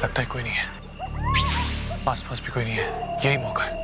लगता है कोई नहीं है, पास पास भी कोई नहीं है, यही मौका है।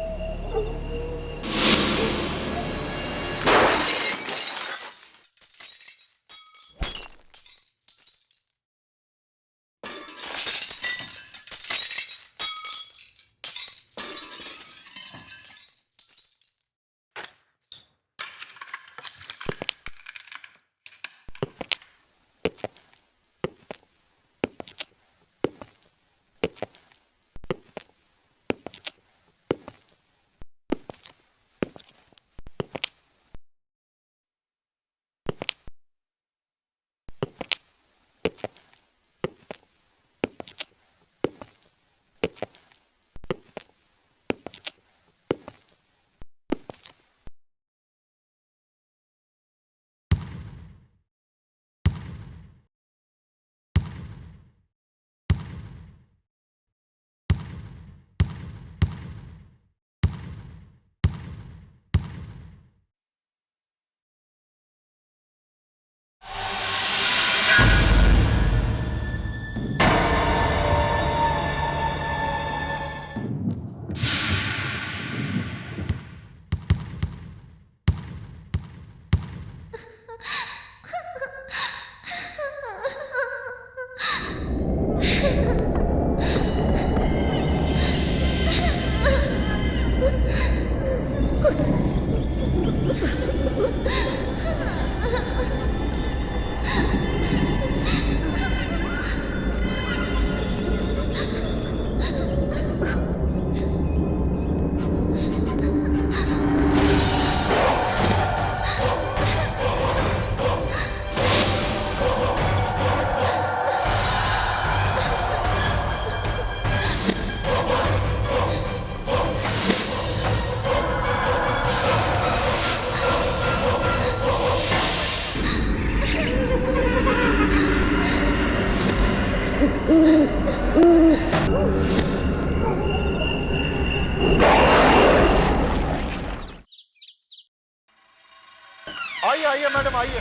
आइए आइए मैडम आइए।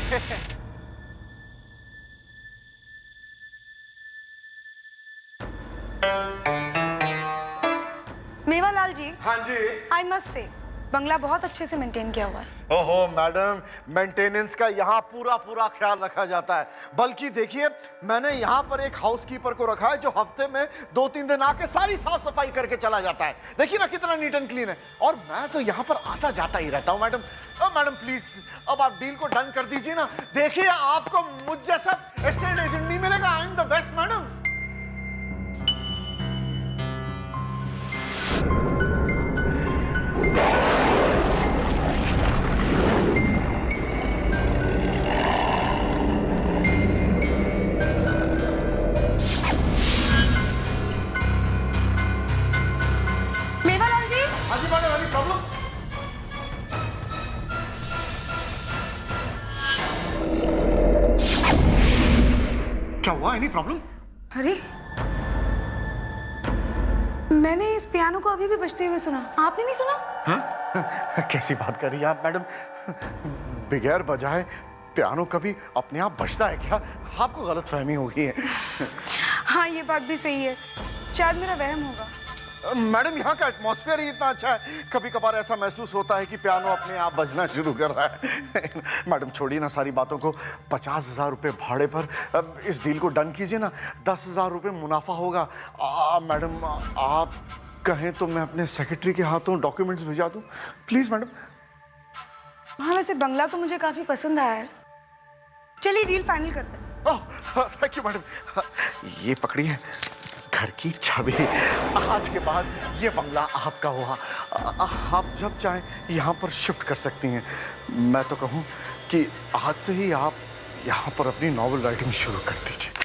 मेवालाल जी, हाँ जी। आई मस्ट से बंगला बहुत अच्छे से मेंटेन किया हुआ है। ओहो मैडम, मेंटेनेंस का यहाँ पूरा पूरा ख्याल रखा जाता है। बल्कि देखिए, मैंने यहाँ पर एक हाउसकीपर को रखा है जो हफ्ते में 2-3 दिन आके सारी साफ सफाई करके चला जाता है। देखिए ना कितना नीट एंड क्लीन है। और मैं तो यहाँ पर आता जाता ही रहता हूँ मैडम। मैडम प्लीज अब आप डील को डन कर दीजिए ना। देखिए आपको मुझ जैसा एस्टेट एजेंट नहीं मिलेगा। I am the best madam. Mewalal ji, हाँ जी मैडम, एनी प्रॉब्लम? क्या हुआ? Any problem? अरे मैंने इस पियानो को अभी भी बजते हुए सुना, आपने नहीं सुना? हाँ? कैसी बात कर रही हैं आप मैडम? बगैर बजाए पियानो कभी अपने आप बजता है क्या? आपको गलतफहमी हो गई है। हाँ ये बात भी सही है, शायद मेरा वहम होगा। मैडम यहाँ का एटमॉस्फेयर ही इतना अच्छा है, कभी कभार ऐसा महसूस होता है कि पियानो अपने आप बजना शुरू कर रहा है। मैडम छोड़िए ना सारी बातों को, 50,000 रुपये भाड़े पर अब इस डील को डन कीजिए ना। 10,000 रुपये मुनाफा होगा। मैडम आप कहें तो मैं अपने सेक्रेटरी के हाथों डॉक्यूमेंट्स भिजा दूं, प्लीज मैडम। हाँ वैसे बंगला तो मुझे काफी पसंद आया है, चलिए डील फाइनल करते हैं। Thank you madam. ये पकड़िए घर की चाबी। आज के बाद ये बंगला आपका हुआ। आप जब चाहें यहाँ पर शिफ्ट कर सकती हैं। मैं तो कहूँ कि आज से ही आप यहाँ पर अपनी नॉवेल राइटिंग शुरू कर दीजिए।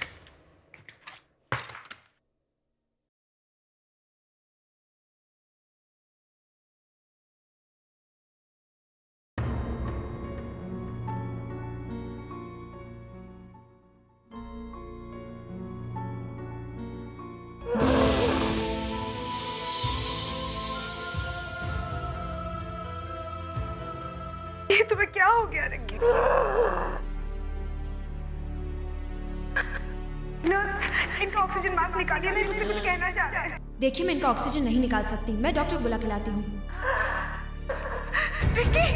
ये तुम्हें क्या हो गया रंगी? नर्स, इनका ऑक्सीजन मास्क निकालिए, नहीं मुझसे कुछ कहना चाह रहा है। देखिए, मैं इनका ऑक्सीजन नहीं निकाल सकती, मैं डॉक्टर को बुला के लाती हूँ। विक्की,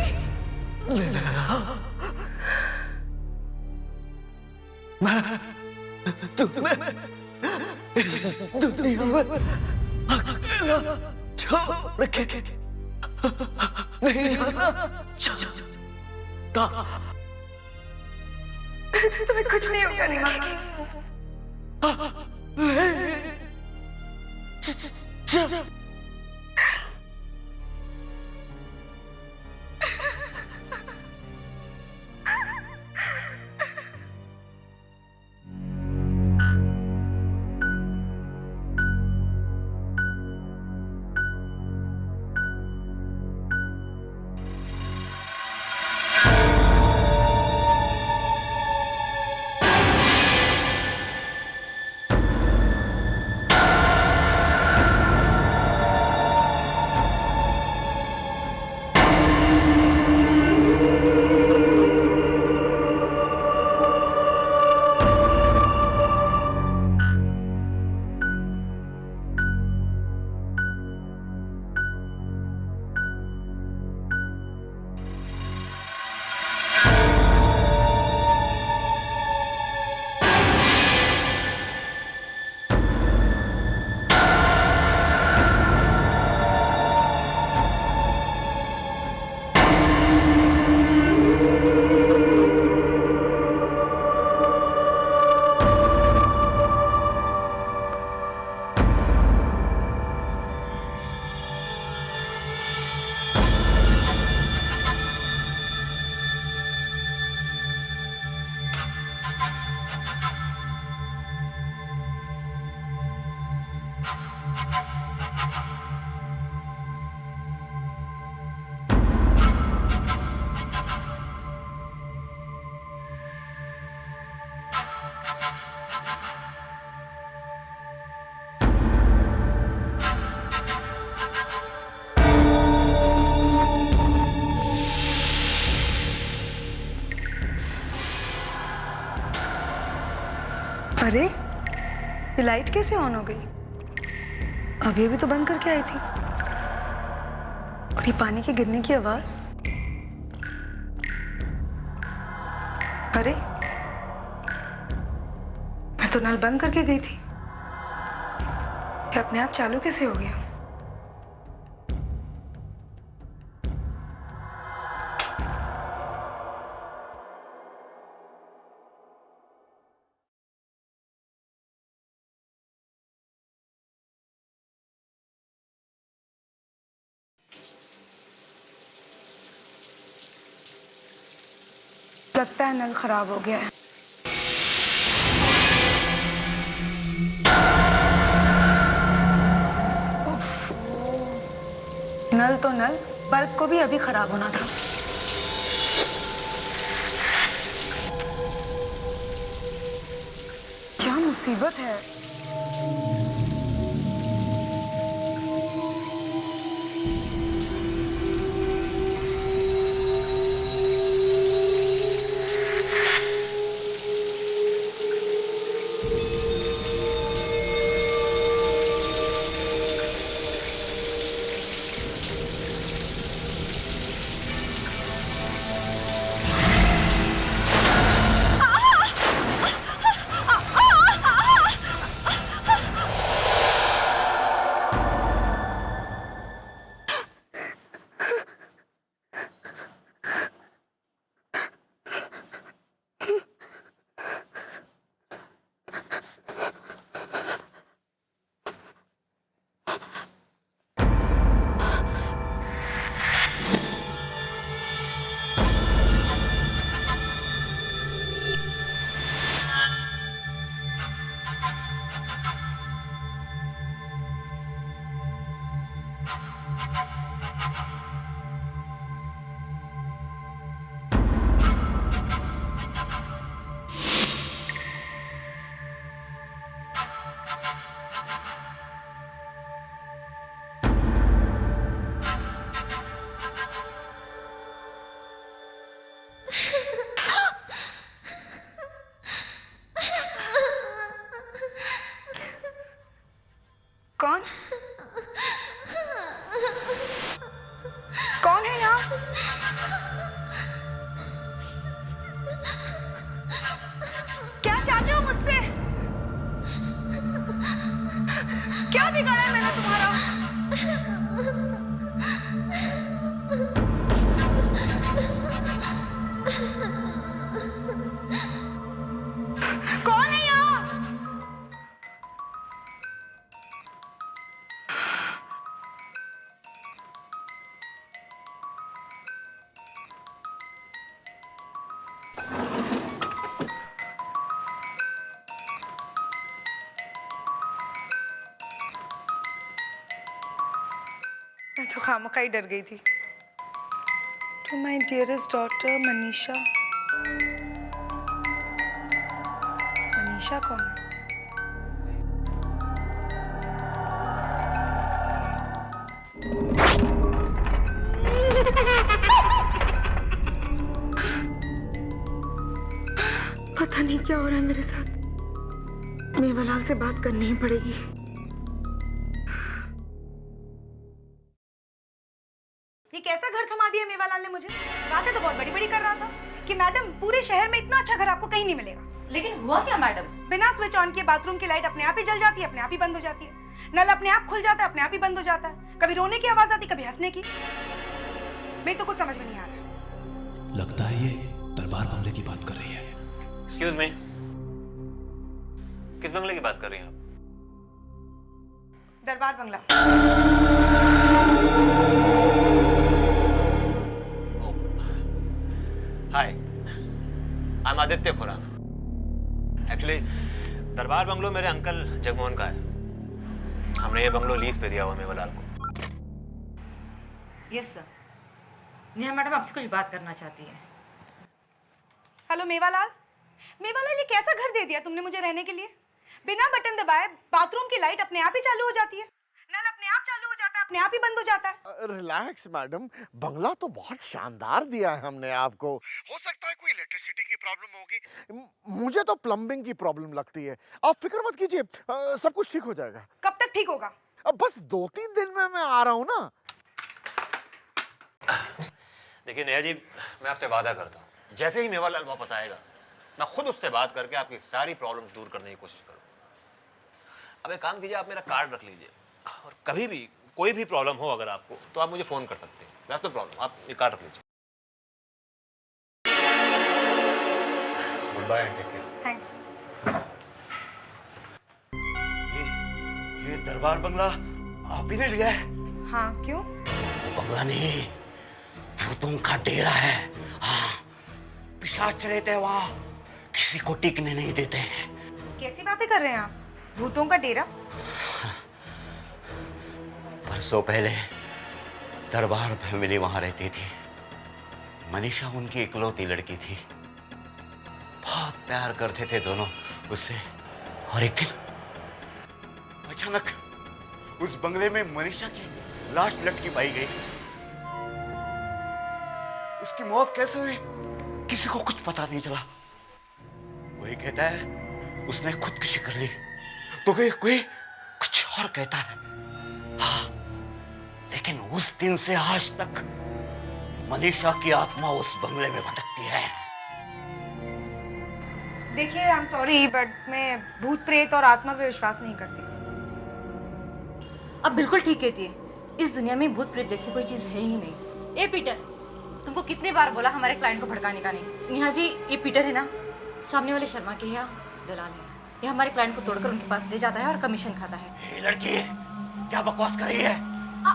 तुम्हें इस दुनिया में अकेला छोड़ के नहीं जाना चाहता। तुम्हें कुछ नहीं होगा नीमा। अरे, ये लाइट कैसे ऑन हो गई? अभी अभी तो बंद करके आई थी। और ये पानी के गिरने की आवाज। अरे, मैं तो नल बंद करके गई थी। ये अपने आप चालू कैसे हो गया? लगता है नल खराब हो गया है। नल तो नल, बल्ब को भी अभी खराब होना था। क्या मुसीबत है। तो खामखा ही डर गई थी। To my dearest daughter Manisha. Manisha कौन है? पता नहीं क्या हो रहा है मेरे साथ। मेवालाल से बात करनी ही पड़ेगी। ये कैसा घर थमा दिया मेवालाल ने मुझे। बातें तो बहुत बड़ी बड़ी कर रहा था कि मैडम पूरे शहर में इतना अच्छा घर आपको कहीं नहीं मिलेगा। लेकिन हुआ क्या मैडम? बिना स्विच ऑन किए बाथरूम की लाइट अपने आप ही जल जाती है, अपने आप ही बंद हो जाती है। नल अपने आप खुल जाता है, अपने आप ही बंद हो जाता है। कभी रोने की आवाज आती, कभी हंसने की। मेरी तो कुछ समझ में नहीं आ रहा। लगता है ये दरबार बंगले की बात कर रही है। एक्सक्यूज मी, किस बंगले की बात कर रही हैं आप? दरबार बंगला। Hi, I am Aditya Khurana. Actually Darbar bungalow मेरे अंकल जगमोहन का है। हमने ये बंगलो लीज पे दिया हुआ मेवालाल को। Yes sir. नेहा मैडम आपसे कुछ बात करना चाहती है। हेलो मेवालाल। मेवालाल, ये कैसा घर दे दिया तुमने मुझे रहने के लिए? बिना बटन दबाए बाथरूम की लाइट अपने आप ही चालू हो जाती है, नल अपने आप चालू हो जाता है, अपने आप ही बंद हो जाता है। रिलैक्स मैडम, बंगला तो बहुत शानदार दिया है हमने आपको। हो सकता है कोई इलेक्ट्रिसिटी की प्रॉब्लम होगी, मुझे तो प्लम्बिंग की प्रॉब्लम लगती है। आप फिक्र मत कीजिए, सब कुछ ठीक हो जाएगा। कब तक ठीक होगा? अब बस 2-3 दिन में मैं आ रहा हूँ ना। देखिए नेहा जी, मैं आपसे वादा करता हूँ, जैसे ही मेवालाल वापस आएगा मैं खुद उससे बात करके आपकी सारी प्रॉब्लम्स दूर करने की कोशिश करूँगा। अब एक काम कीजिए, आप मेरा कार्ड रख लीजिए और कभी भी कोई भी प्रॉब्लम हो अगर आपको तो आप मुझे फ़ोन कर सकते हैं। दैट्स नो प्रॉब्लम, आप ये कार्ड रख लीजिए। Goodbye and take care. Thanks. ये दरबार बंगला आप ही ने लिया है? हाँ, क्यों? वो बंगला नहीं, भूतों का डेरा है। हाँ, पिशाच रहते हैं वहाँ, किसी को टिकने नहीं देते हैं। कैसी बातें कर रहे हैं आप? भूतों का डेरा? बरसों पहले दरबार फैमिली वहाँ रहती थी। मनीषा उनकी इकलौती लड़की थी। बहुत प्यार करते थे दोनों उससे। और एक दिन अचानक उस बंगले में मनीषा की लाश लटकी पाई गई। उसकी मौत कैसे हुई किसी को कुछ पता नहीं चला। कोई कहता है उसने खुदकुशी कर ली, तो कोई कुछ और कहता है। हाँ, लेकिन उस दिन से आज तक मनीषा की आत्मा उस बंगले में भटकती है। देखिए, आई एम सॉरी बट मैं भूत प्रेत और आत्मा पे विश्वास नहीं करती। अब बिल्कुल ठीक कहती है। इस दुनिया में भूत प्रेत जैसी कोई चीज है ही नहीं। ए पीटर, तुमको कितनी बार बोला हमारे क्लाइंट को भड़काने का नहीं। नेहा जी, ये पीटर है ना, सामने वाले शर्मा के यहाँ दलाल है। ये हमारे क्लाइंट को तोड़कर उनके पास ले जाता है और कमीशन खाता है। ये लड़की क्या बकवास कर रही है?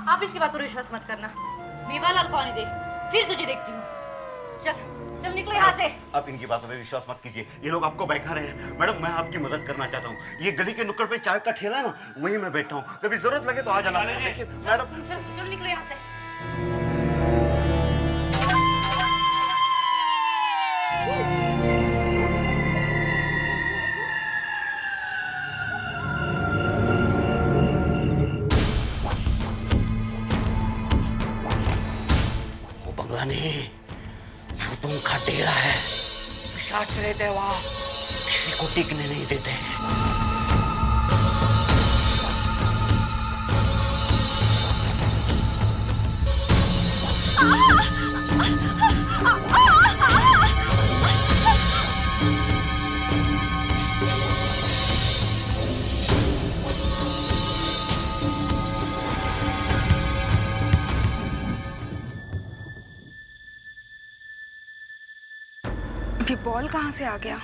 आप इसकी बात पर विश्वास मत करना। मेवालाल को आने दे, फिर तुझे देखती हूँ। चल चल निकलो यहाँ से। आप इनकी बातों पे विश्वास मत कीजिए, ये लोग आपको बहका रहे हैं। मैडम, मैं आपकी मदद करना चाहता हूँ। ये गली के नुक्कड़ पे चाय का ठेला है ना, वहीं मैं बैठा हूँ। कभी जरूरत लगे तो आ जाना। लेकिन मैडम, चल चल निकलो यहाँ से। वो बंगला नहीं, भूतों का डेरा है। पिशाच रहते हैं वहाँ, किसी को टिकने नहीं देते हैं। ये बॉल कहाँ से आ गया?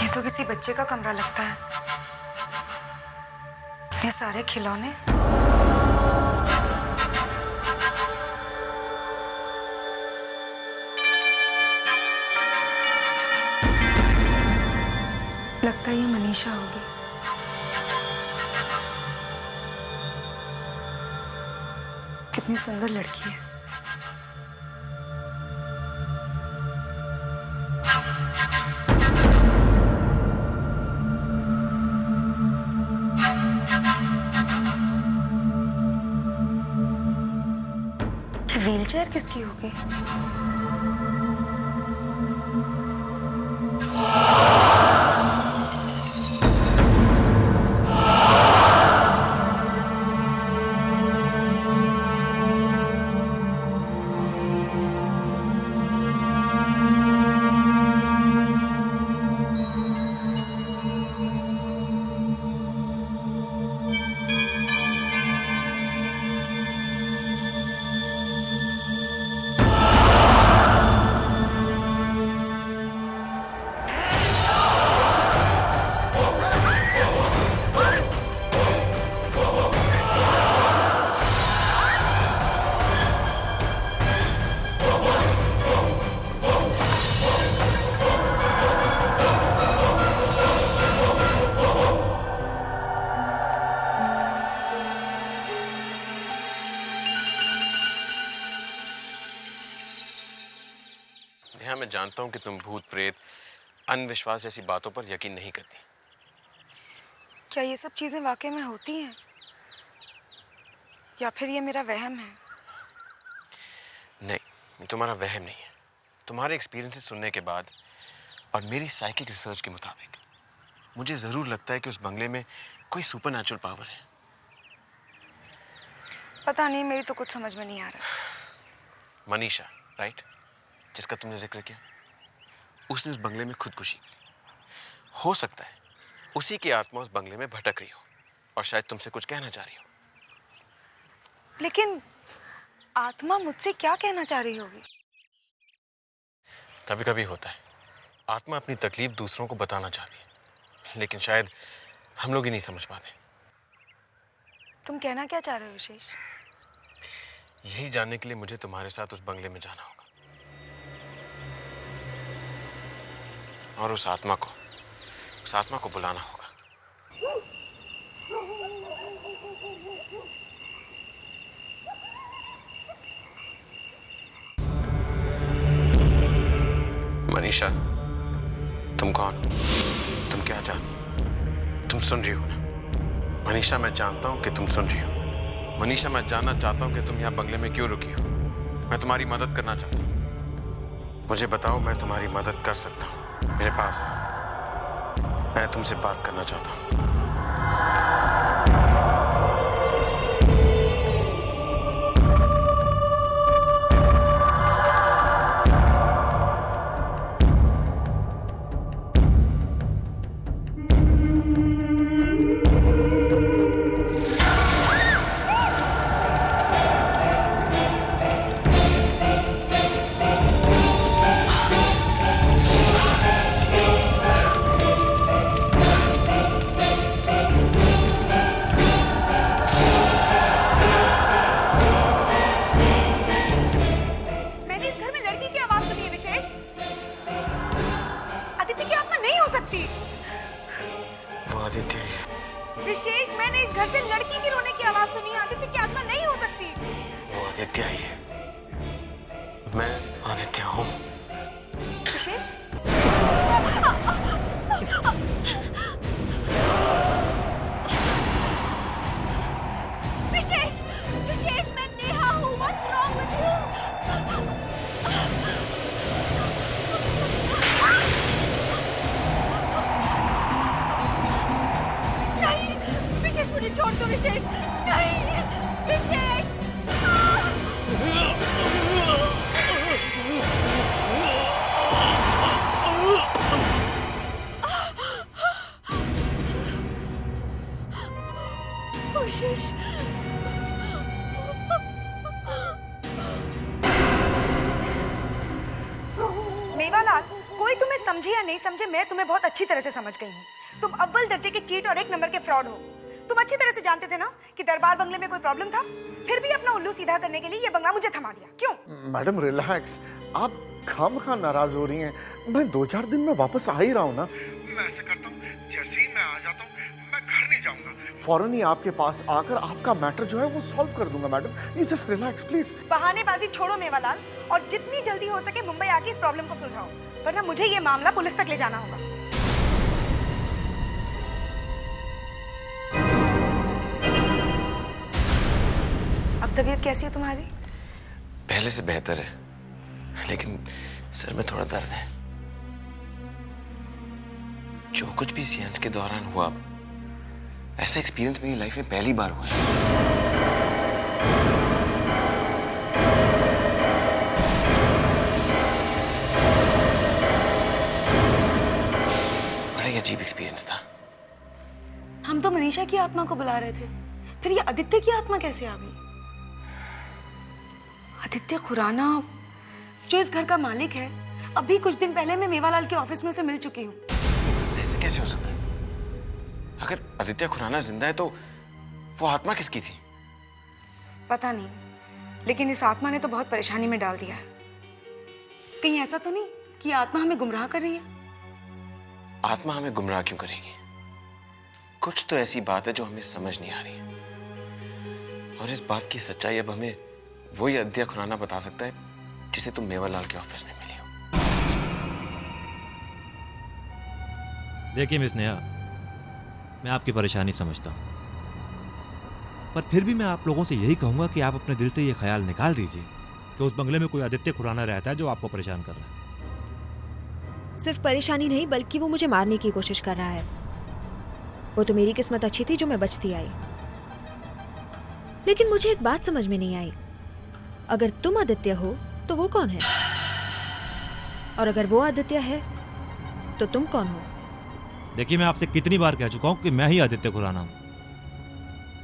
ये तो किसी बच्चे का कमरा लगता है। इतने सारे खिलौने। लगता है ये मनीषा होगी। कितनी सुंदर लड़की है। व्हीलचेयर किसकी होगी? नेहा, मैं जानता हूं कि तुम भूत प्रेत अंधविश्वास जैसी बातों पर यकीन नहीं करती। क्या ये सब चीजें वाकई में होती हैं या फिर ये मेरा वहम है? नहीं, तुम्हारा वहम नहीं है। तुम्हारे एक्सपीरियंसेस सुनने के बाद और मेरी साइकिक रिसर्च के मुताबिक मुझे ज़रूर लगता है कि उस बंगले में कोई सुपरनैचुरल पावर है। पता नहीं, मेरी तो कुछ समझ में नहीं आ रहा। मनीषा, राइट, जिसका तुमने जिक्र किया, उसने उस बंगले में खुदकुशी की। हो सकता है उसी की आत्मा उस बंगले में भटक रही हो और शायद तुमसे कुछ कहना चाह रही हो। लेकिन आत्मा मुझसे क्या कहना चाह रही होगी? कभी कभी होता है, आत्मा अपनी तकलीफ दूसरों को बताना चाहती है, लेकिन शायद हम लोग ही नहीं समझ पाते। तुम कहना क्या चाह रहे हो विशेष? यही जानने के लिए मुझे तुम्हारे साथ उस बंगले में जाना होगा और उस आत्मा को बुलाना होगा। मनीषा, तुम कौन? तुम क्या चाहती? तुम सुन रही हो ना? मनीषा, मैं जानता हूं कि तुम सुन रही हो। मनीषा, मैं जानना चाहता हूं कि तुम यहाँ बंगले में क्यों रुकी हो। मैं तुम्हारी मदद करना चाहता हूं। मुझे बताओ, मैं तुम्हारी मदद कर सकता हूं। मेरे पास है, मैं तुमसे बात करना चाहता हूं। विशेष, मैंने इस घर से लड़की की रोने की आवाज सुनी। आदित्य की आत्मा नहीं हो सकती। वो आदित्य ही है। मैं आदित्य हूँ। विशेष, विशेष, विशेष, मैं नेहा हूँ। What's wrong with you? मुझे छोड़ दो विशेष। नहीं विशेष। विशेष, समझे या नहीं समझे, मैं तुम्हें बहुत अच्छी तरह से समझ गई हूँ। तुम अव्वल दर्जे के चीट और एक नंबर के फ्रॉड हो। तुम अच्छी तरह से जानते थे ना कि दरबार बंगले में कोई प्रॉब्लम था, फिर भी अपना उल्लू सीधा करने के लिए ये बंगला मुझे थमा दिया। क्यों? मैडम रिलैक्स, आप खामखा नाराज हो रही हैं। मैं 2-4 दिन में वापस आ ही रहा हूँ ना। मैं ऐसा करता हूँ, जैसे ही मैं आ जाता हूँ मैं घर नहीं जाऊंगा, फौरन ही आपके पास आकर आपका मैटर जो है वो सॉल्व कर दूंगा। Madam you just relax please. बहानेबाजी छोड़ो मेवालाल, और जितनी जल्दी हो सके मुंबई आके इस प्रॉब्लम को सुलझाओ, वरना मुझे ये मामला पुलिस तक ले जाना होगा। अब तबीयत कैसी है तुम्हारी? पहले से बेहतर है, लेकिन सर में थोड़ा दर्द है। जो कुछ भी सीएंस के दौरान हुआ, ऐसा एक्सपीरियंस मेरी लाइफ में पहली बार हुआ है। बड़ा ही अजीब एक्सपीरियंस था। हम तो मनीषा की आत्मा को बुला रहे थे, फिर ये आदित्य की आत्मा कैसे आ गई? आदित्य खुराना जो इस घर का मालिक है, अभी कुछ दिन पहले मैं मेवालाल के ऑफिस में उसे मिल चुकी हूँ। ऐसे कैसे हो सकता है? अगर आदित्य खुराना जिंदा है तो वो आत्मा किसकी थी? पता नहीं, लेकिन इस आत्मा ने तो बहुत परेशानी में डाल दिया है। कहीं ऐसा तो नहीं कि ये आत्मा हमें गुमराह कर रही है? आत्मा हमें गुमराह क्यों करेगी? कुछ तो ऐसी बात है जो हमें समझ नहीं आ रही है, और इस बात की सच्चाई अब हमें वही आदित्य खुराना बता सकता है जिसे तुम मेवालाल के ऑफिस में मिली हो। देखिए मिस नेहा, मैं आपकी परेशानी समझता हूँ, पर फिर भी मैं आप लोगों से यही कहूंगा कि आप अपने दिल से ये ख्याल निकाल दीजिए कि उस बंगले में कोई आदित्य खुराना रहता है जो आपको परेशान कर रहा है। सिर्फ परेशानी नहीं, बल्कि वो मुझे मारने की कोशिश कर रहा है। वो तो मेरी किस्मत अच्छी थी जो मैं बचती आई, लेकिन मुझे एक बात समझ में नहीं आई। अगर तुम आदित्य हो तो वो कौन है? और अगर वो आदित्य है तो तुम कौन हो? देखिए, मैं आपसे कितनी बार कह चुका हूँ कि मैं ही आदित्य खुराना हूँ,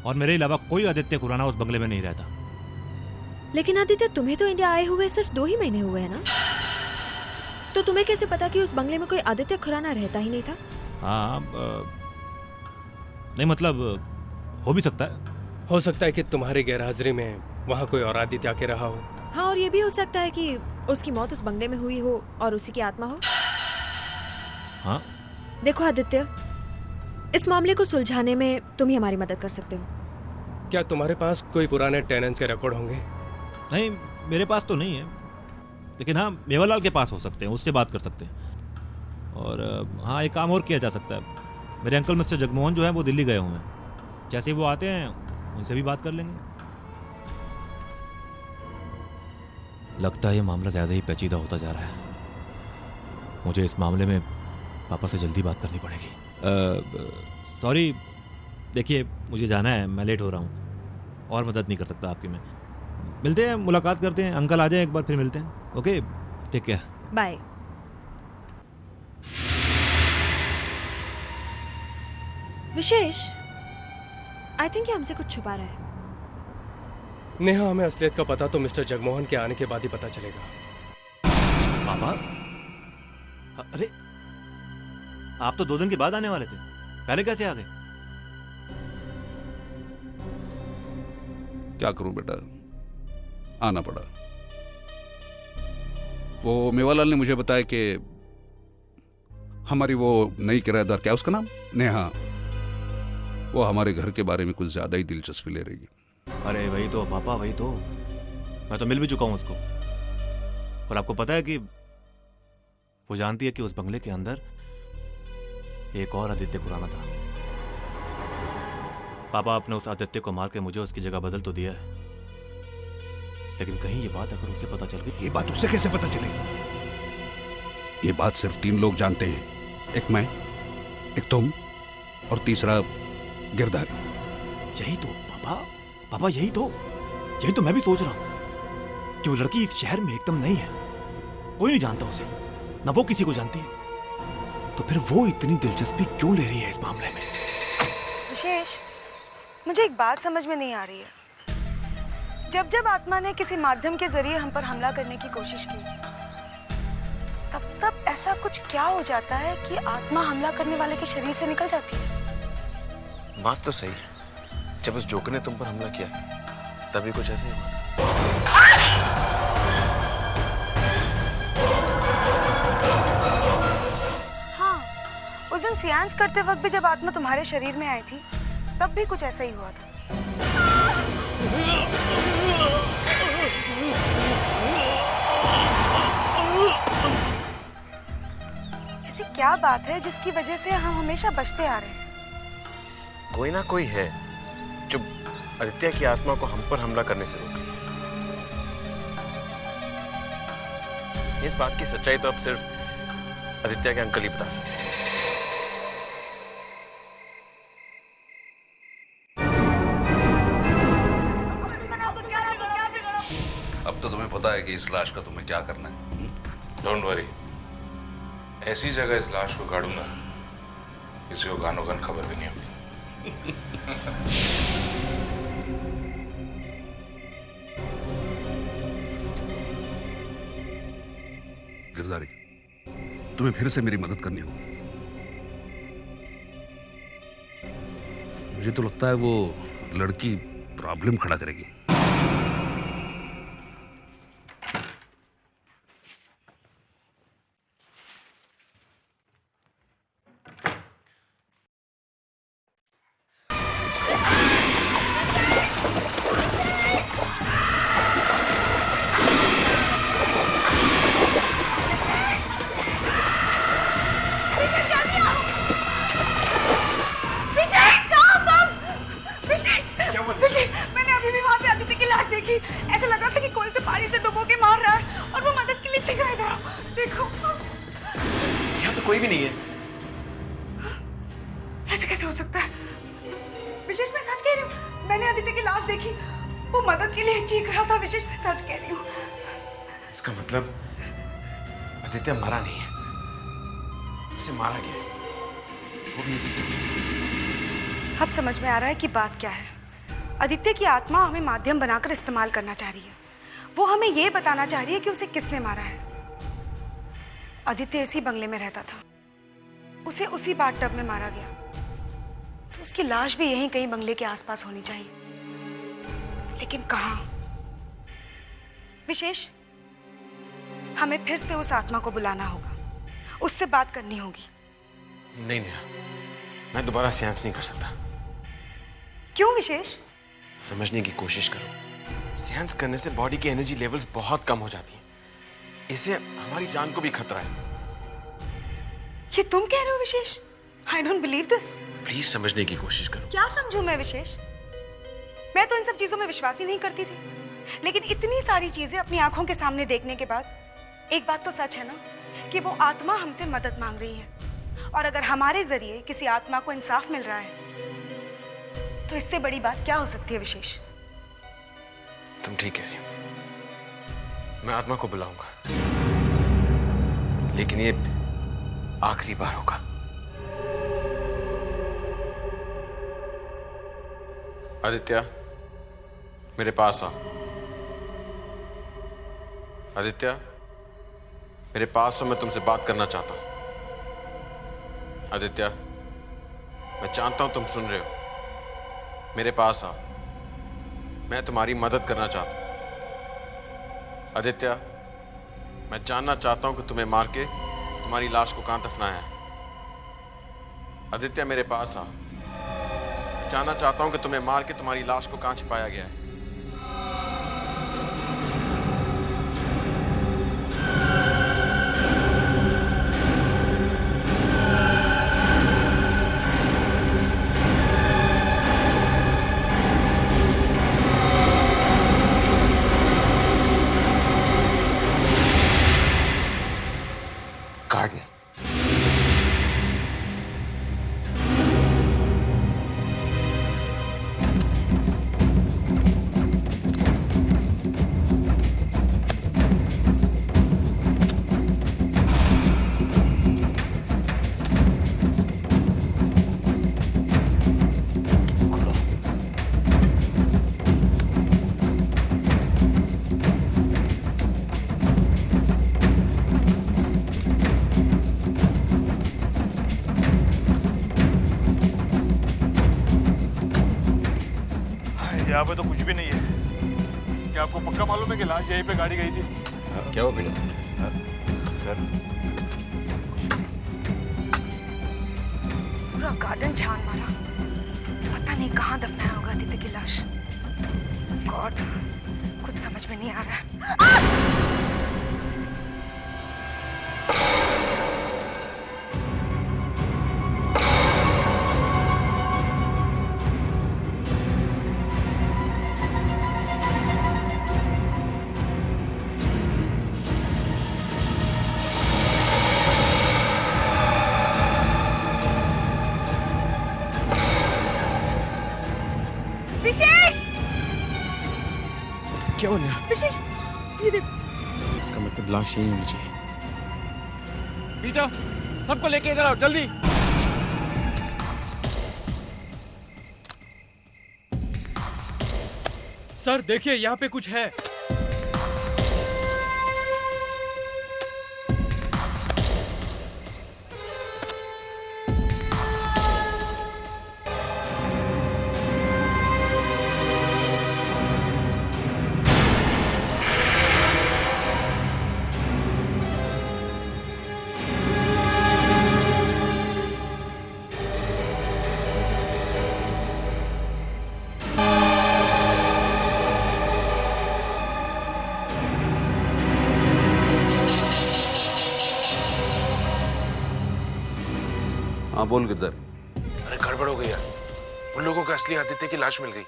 और मेरे अलावा कोई आदित्य खुराना उस बंगले में नहीं रहता। लेकिन आदित्य, तुम्हें तो इंडिया आए हुए सिर्फ 2 ही महीने हुए हैं ना, तो तुम्हें कैसे पता कि उस बंगले में कोई आदित्य खुराना रहता ही नहीं था? हाँ, नहीं मतलब हो भी सकता है। हो सकता है कि तुम्हारी गैरहाजिरी में वहाँ कोई और आदित्य आके रहा हो। हाँ, और ये भी हो सकता है कि उसकी मौत उस बंगले में हुई हो और उसी की आत्मा हो। हाँ, देखो आदित्य, इस मामले को सुलझाने में तुम ही हमारी मदद कर सकते हो। क्या तुम्हारे पास कोई पुराने टेनेंट्स के रिकॉर्ड होंगे? नहीं, मेरे पास तो नहीं है, लेकिन हाँ मेवालाल के पास हो सकते हैं, उससे बात कर सकते हैं। और हाँ, एक काम और किया जा सकता है। मेरे अंकल मिस्टर जगमोहन जो है वो दिल्ली गए हुए हैं, जैसे ही वो आते हैं उनसे भी बात कर लेंगे। लगता है ये मामला ज़्यादा ही पेचीदा होता जा रहा है। मुझे इस मामले में पापा से जल्दी बात करनी पड़ेगी। सॉरी, देखिए मुझे जाना है, मैं लेट हो रहा हूँ, और मदद नहीं कर सकता आपकी मैं। मिलते हैं, मुलाकात करते हैं, अंकल आ जाए एक बार, फिर मिलते हैं। Okay, take care, bye. Vishesh, I think ये हमसे कुछ छुपा रहा है। नेहा, हमें असलियत का पता तो मिस्टर जगमोहन के आने के बाद ही पता चलेगा। पापा, अरे आप तो 2 दिन के बाद आने वाले थे, पहले कैसे आ गए? क्या करूं बेटा, आना पड़ा। वो मेवालाल ने मुझे बताया कि हमारी वो नई किराएदार, क्या उसका नाम, नेहा, वो हमारे घर के बारे में कुछ ज्यादा ही दिलचस्पी ले रही है। अरे वही तो पापा, वही तो, मैं तो मिल भी चुका हूं उसको। और आपको पता है कि वो जानती है कि उस बंगले के अंदर एक और आदित्य खुराना था। पापा, आपने उस आदित्य को मार के मुझे उसकी जगह बदल तो दिया है, लेकिन कहीं ये बात अगर उसे पता चल गई। ये बात उससे कैसे पता चलेगी? ये बात सिर्फ 3 लोग जानते हैं, एक मैं, एक तुम, और तीसरा गिरधारी। यही तो पापा, यही तो मैं भी सोच रहा हूं कि वो लड़की इस शहर में एकदम नई है, कोई नहीं जानता उसे, ना वो किसी को जानती है, तो फिर वो इतनी दिलचस्पी क्यों ले रही है इस मामले में? विशेष, मुझे एक बात समझ में नहीं आ रही है। जब जब आत्मा ने किसी माध्यम के जरिए हम पर हमला करने की कोशिश की, तब तब ऐसा कुछ क्या हो जाता है कि आत्मा हमला करने वाले के शरीर से निकल जाती है? बात तो सही है, जब उस जोकर ने तुम पर हमला किया तभी कुछ ऐसे ही हुआ। हाँ, उस दिन सियांस करते वक्त भी जब आत्मा तुम्हारे शरीर में आई थी तब भी कुछ ऐसा ही हुआ था। ऐसी क्या बात है जिसकी वजह से हम हमेशा बचते आ रहे हैं? कोई ना कोई है जो आदित्य की आत्मा को हम पर हमला करने से रोके। इस बात की सच्चाई तो अब सिर्फ आदित्य के अंकल ही बता सकते हैं। अब तो तुम्हें पता है कि इस लाश का तुम्हें क्या करना है। डोंट वरी, ऐसी जगह इस लाश को गाड़ूंगा किसी को गानो गन खबर भी नहीं होगी। गिरधारी, तुम्हें फिर से मेरी मदद करनी होगी। मुझे तो लगता है वो लड़की प्रॉब्लम खड़ा करेगी। विशेष, मैंने अभी भी वहाँ पे आदित्य की लाश देखी। ऐसा लग रहा था कि कोई से पानी से डुबो के मार रहा है और वो मदद के लिए चीख रहा है। इधर आओ, देखो। यहाँ तो कोई भी नहीं है। ऐसे कैसे हो सकता है? विशेष, मैं सच कह रही हूँ, मैंने आदित्य की लाश देखी, वो मदद के लिए चीख रहा था। विशेष, मैं सच कह रही हूँ। इसका मतलब आदित्य मरा नहीं है, उसे मारा गया है, वो भी इसी जगह। अब समझ में आ रहा है कि बात क्या है। आदित्य की आत्मा हमें माध्यम बनाकर इस्तेमाल करना चाह रही है। वो हमें ये बताना चाह रही है कि उसे किसने मारा है। आदित्य इसी बंगले में रहता था, उसे उसी बाथटब में मारा गया, तो उसकी लाश भी यहीं कहीं बंगले के आसपास होनी चाहिए। लेकिन कहाँ? विशेष, हमें फिर से उस आत्मा को बुलाना होगा, उससे बात करनी होगी। नहीं नेहा, मैं दोबारा सेंस नहीं कर सकता। क्यों विशेष? समझने की कोशिश करो। सेंस करने से बॉडी की एनर्जी लेवल्स बहुत कम हो जाती हैं। इससे हमारी जान को भी खतरा है। ये तुम कह रहे हो विशेष? I don't believe this. Please समझने की कोशिश करो। क्या समझूं मैं विशेष? मैं तो इन सब चीजों में विश्वास ही नहीं करती थी, लेकिन इतनी सारी चीजें अपनी आंखों के सामने देखने के बाद एक बात तो सच है ना, कि वो आत्मा हमसे मदद मांग रही है। और अगर हमारे जरिए किसी आत्मा को इंसाफ मिल रहा है तो इससे बड़ी बात क्या हो सकती है विशेष? तुम ठीक कह रही हो, मैं आत्मा को बुलाऊंगा, लेकिन ये आखिरी बार होगा। आदित्य, मेरे पास आ। आदित्य, मेरे पास हो, मैं तुमसे बात करना चाहता हूं। आदित्य, मैं जानता हूं तुम सुन रहे हो, मेरे पास आओ, मैं तुम्हारी मदद करना चाहता हूं। आदित्य, मैं जानना चाहता हूं कि तुम्हें मार के तुम्हारी लाश को कहां दफनाया है। आदित्य, मेरे पास आओ, मैं जानना चाहता हूं कि तुम्हें मार के तुम्हारी लाश को कहां छिपाया गया है। गार्डन। यहाँ पे तो कुछ भी नहीं है। क्या आपको पक्का मालूम है कि लाश यहीं पे गाड़ी गई थी? क्या हुआ बेटा? सर पूरा गार्डन छान मारा, पता नहीं कहाँ दफनाया होगा आदित्य की लाश। गॉड, कुछ समझ में नहीं आ रहा है। विशेष, क्या हो गया? विशेष, ये देख। इसका मतलब लाश यही होनी चाहिए। पीटर, सबको लेके इधर आओ जल्दी। सर देखिए, यहाँ पे कुछ है। हाँ बोल गिरधर। अरे गड़बड़ हो गई यार, उन लोगों को असली आदित्य की लाश मिल गई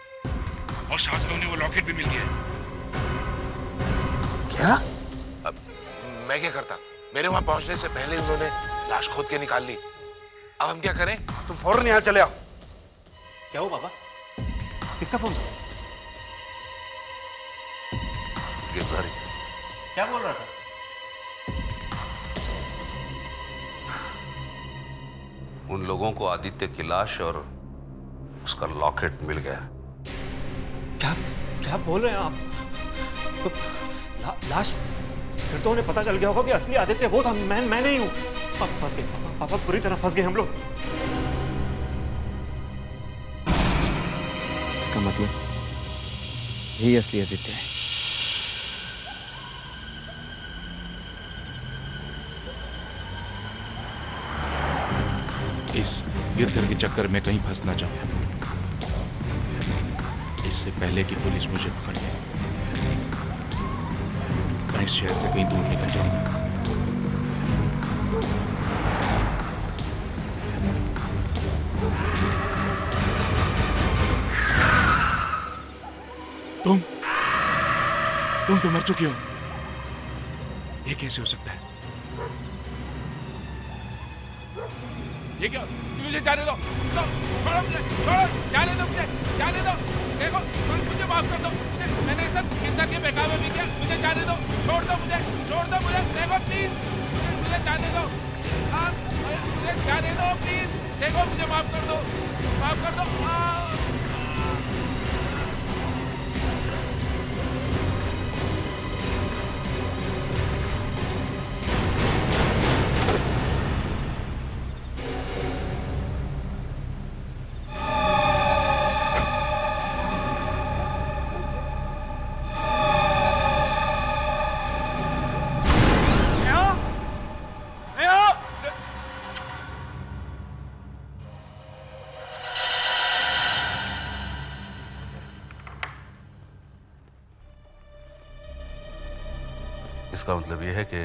और साथ में उन्हें वो लॉकेट भी मिल गया। क्या? अब मैं क्या करता, मेरे वहां पहुंचने से पहले उन्होंने लाश खोद के निकाल ली। अब हम क्या करें? तुम फौरन यहाँ चले आओ। क्या हुआ पापा? किसका फोन था? गिरधारी क्या बोल रहा था? उन लोगों को आदित्य की लाश और उसका लॉकेट मिल गया। क्या क्या बोल रहे हैं आप? लाश? फिर तो उन्हें पता चल गया होगा कि असली आदित्य वो था, मैं नहीं हूं। फंस गए पापा, पूरी तरह फंस गए हम लोग। इसका मतलब यही असली आदित्य है। इस गिरधर के चक्कर में कहीं फंस ना जाऊं, इससे पहले कि पुलिस मुझे पकड़ ले, मैं इस शहर से कहीं दूर निकल जाऊंगा। तुम तो मर चुकी हो, ये कैसे हो सकता है? ये क्या? मुझे जाने दो, छोड़ो मुझे, छोड़ो, जाने दो मुझे, जाने दो। देखो, मुझे माफ कर दो, मैंने सब हिंदा के बहकावे में किया, मुझे जाने दो, छोड़ दो मुझे, देखो प्लीज, मुझे जाने दो, मुझे जाने दो प्लीज, देखो मुझे माफ कर दो, माफ कर दो। इसका मतलब यह है कि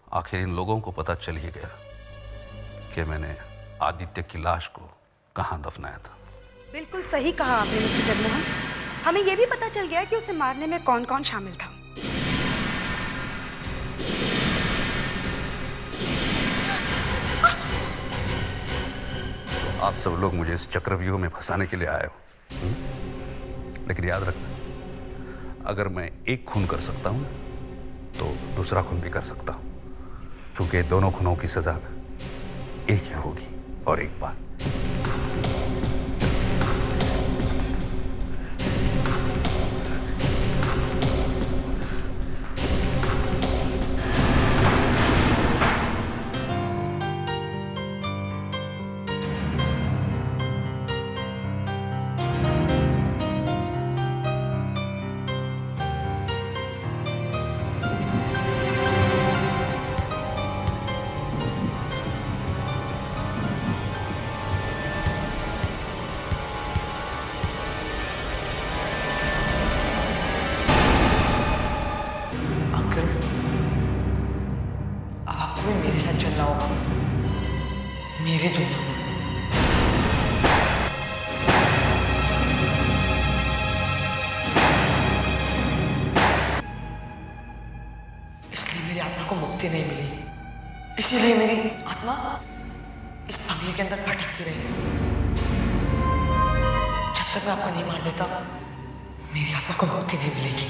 आखिर इन लोगों को पता चल ही गया कि मैंने आदित्य की लाश को कहां दफनाया था। बिल्कुल सही कहा आपने मिस्टर जगमोहन। हमें यह भी पता चल गया कि उसे मारने में कौन कौन शामिल था। आप सब लोग मुझे इस चक्रव्यूह में फंसाने के लिए आए हो, लेकिन याद रखना, अगर मैं एक खून कर सकता हूं तो दूसरा खून भी कर सकता हूं, क्योंकि दोनों खूनों की सजा एक ही होगी और एक बार। मेरी दुनिया में। इसलिए मेरी आत्मा को मुक्ति नहीं मिली, इसीलिए मेरी आत्मा इस बंगले के अंदर भटकती रही। जब तक मैं आपको नहीं मार देता मेरी आत्मा को मुक्ति नहीं मिलेगी।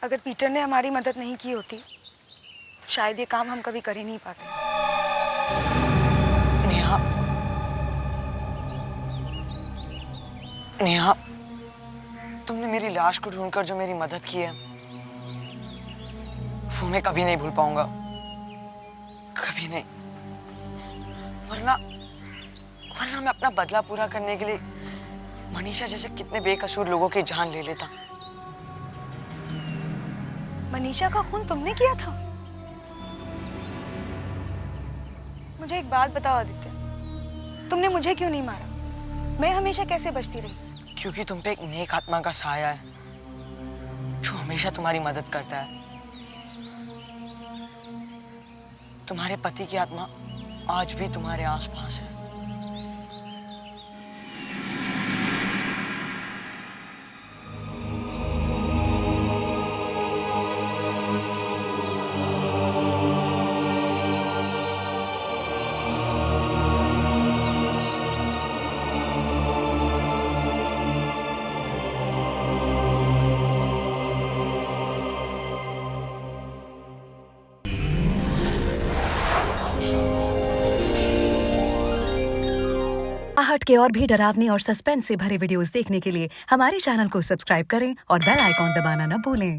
अगर पीटर ने हमारी मदद नहीं की होती तो शायद ये काम हम कभी कर ही नहीं पाते। नेहा, नेहा, तुमने मेरी लाश को ढूंढकर जो मेरी मदद की है वो मैं कभी नहीं भूल पाऊंगा, कभी नहीं। वरना मैं अपना बदला पूरा करने के लिए मनीषा जैसे कितने बेकसूर लोगों की जान ले लेता। मनीषा का खून तुमने किया था? मुझे एक बात बताओ आदित्य, तुमने मुझे क्यों नहीं मारा? मैं हमेशा कैसे बचती रही? क्योंकि तुम पे एक नेक आत्मा का साया है जो हमेशा तुम्हारी मदद करता है। तुम्हारे पति की आत्मा आज भी तुम्हारे आसपास है। आहट के और भी डरावने और सस्पेंस से भरे वीडियोस देखने के लिए हमारे चैनल को सब्सक्राइब करें और बेल आइकॉन दबाना न भूलें।